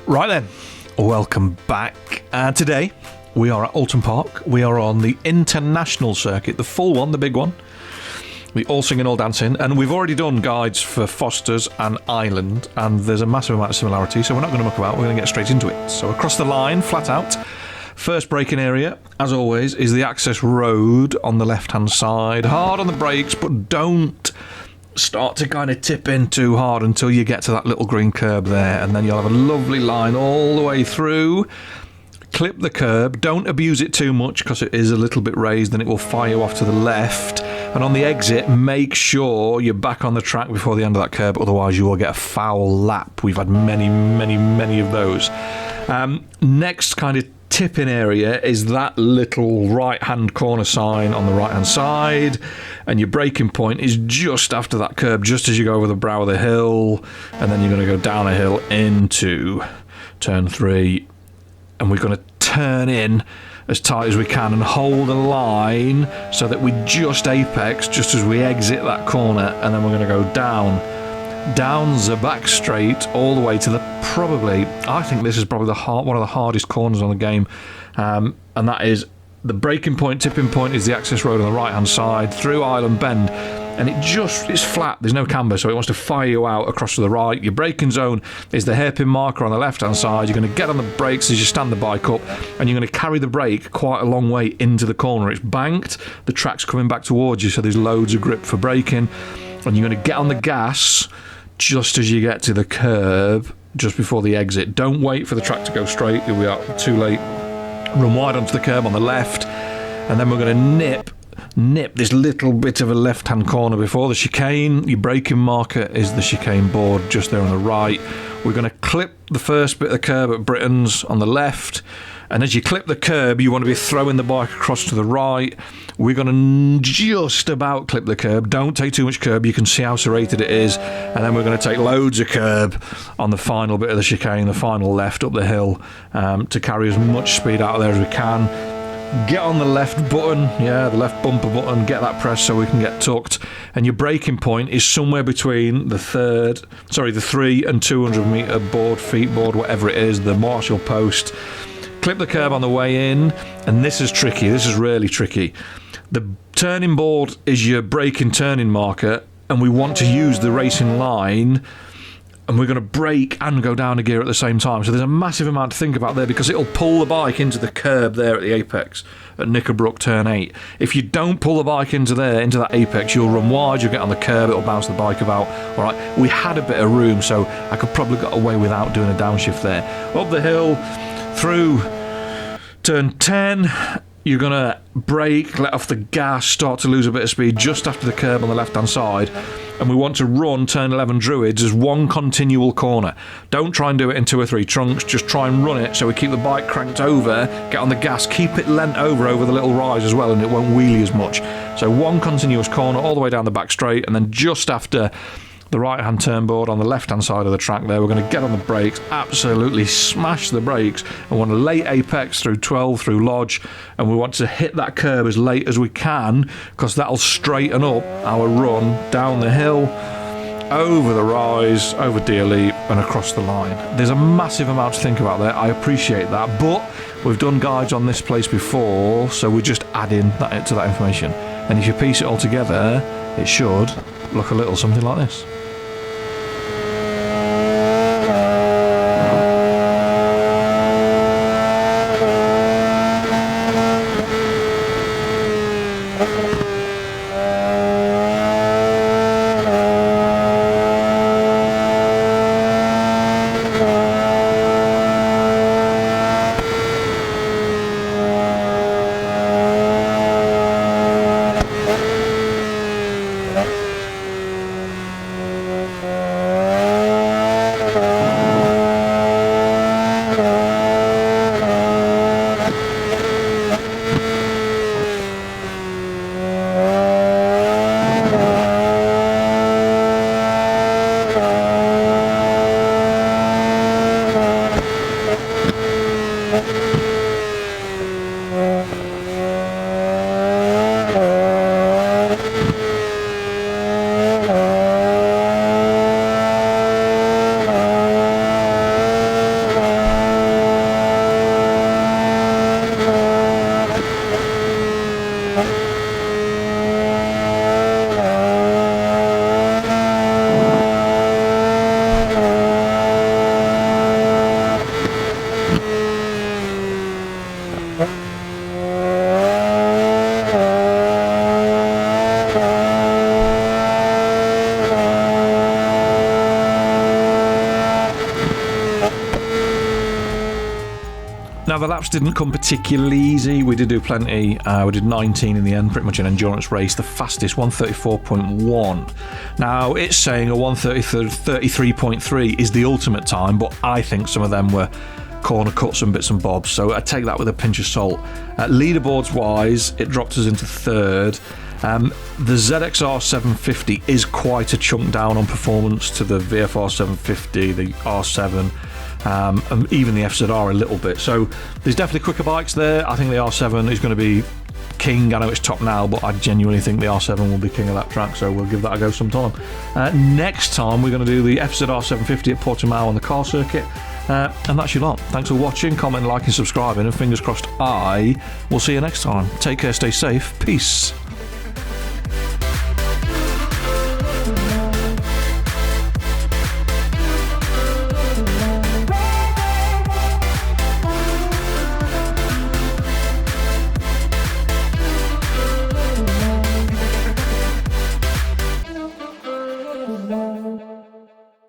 Right then, welcome back. Today we are at Oulton Park. We are on the international circuit, the full one, the big one. The all singing, all dancing, and we've already done guides for Foster's and Island, and there's a massive amount of similarity, so we're not going to muck about, we're going to get straight into it. So across the line, flat out. First braking area, as always, is the access road on the left-hand side. Hard on the brakes, but don't start to kind of tip in too hard until you get to that little green curb there, and then you'll have a lovely line all the way through. Clip the curb, don't abuse it too much because it is a little bit raised and it will fire you off to the left. And on the exit, make sure you're back on the track before the end of that curb, otherwise you will get a foul lap. We've had many of those. Next kind of tip-in area is that little right-hand corner sign on the right-hand side, and your braking point is just after that curb, just as you go over the brow of the hill, and then you're going to go down a hill into turn 3, and we're going to turn in as tight as we can and hold a line so that we just apex just as we exit that corner, and then we're going to go down the back straight all the way to the I think this is probably one of the hardest corners on the game, and that is the braking point, tipping point is the access road on the right hand side through Island Bend, and it's flat, there's no camber, so it wants to fire you out across to the right. Your braking zone is the hairpin marker on the left hand side. You're going to get on the brakes as you stand the bike up, and you're going to carry the brake quite a long way into the corner. It's banked, the track's coming back towards you, so there's loads of grip for braking, and you're going to get on the gas just as you get to the curb, just before the exit. Don't wait for the track to go straight, you'll be too late. Run wide onto the curb on the left, and then we're going to nip this little bit of a left-hand corner before the chicane. Your braking marker is the chicane board just there on the right. We're going to clip the first bit of the curb at Britain's on the left, and as you clip the curb, you want to be throwing the bike across to the right. We're going to just about clip the curb. Don't take too much curb. You can see how serrated it is. And then we're going to take loads of curb on the final bit of the chicane, the final left up the hill, to carry as much speed out of there as we can. Get on the left button, the left bumper button, get that pressed so we can get tucked. And your braking point is somewhere between the 3 and 200 metre board, feet board, whatever it is, the Marshall post. Clip the curb on the way in, and this is tricky, this is really tricky. The turning board is your braking turning marker, and we want to use the racing line, and we're going to brake and go down a gear at the same time. So there's a massive amount to think about there, because it'll pull the bike into the curb there at the apex at Knickerbrook turn 8. If you don't pull the bike into that apex, you'll run wide, you'll get on the curb, it'll bounce the bike about. All right, we had a bit of room, so I could probably get away without doing a downshift there. Up the hill, through turn 10, you're going to brake, let off the gas, start to lose a bit of speed just after the curb on the left-hand side, and we want to run turn 11 Druids as one continual corner. Don't try and do it in 2 or 3 trunks, just try and run it so we keep the bike cranked over, get on the gas, keep it leant over the little rise as well, and it won't wheelie as much. So one continuous corner all the way down the back straight, and then just after the right-hand turn board on the left-hand side of the track there, we're going to get on the brakes, absolutely smash the brakes, and want a late apex through 12, through Lodge, and we want to hit that curb as late as we can, because that'll straighten up our run down the hill, over the rise, over Deer Leap, and across the line. There's a massive amount to think about there, I appreciate that, but we've done guides on this place before, so we're just adding that to that information. And if you piece it all together, it should look a little something like this. Now, the laps didn't come particularly easy. We did do plenty. We did 19 in the end, pretty much an endurance race. The fastest, 134.1. Now, it's saying a 133.3 is the ultimate time, but I think some of them were corner cuts and bits and bobs, so I take that with a pinch of salt. Leaderboards wise, it dropped us into third. The ZXR-750 is quite a chunk down on performance to the VFR-750, the R7, and even the FZR a little bit. So there's definitely quicker bikes there. I think the R7 is going to be king. I know it's top now, but I genuinely think the R7 will be king of that track, so we'll give that a go sometime. Next time, we're going to do the FZR-750 at Portimao on the car circuit. And that's your lot. Thanks for watching, comment, liking, subscribing, and fingers crossed I will see you next time. Take care, stay safe, peace.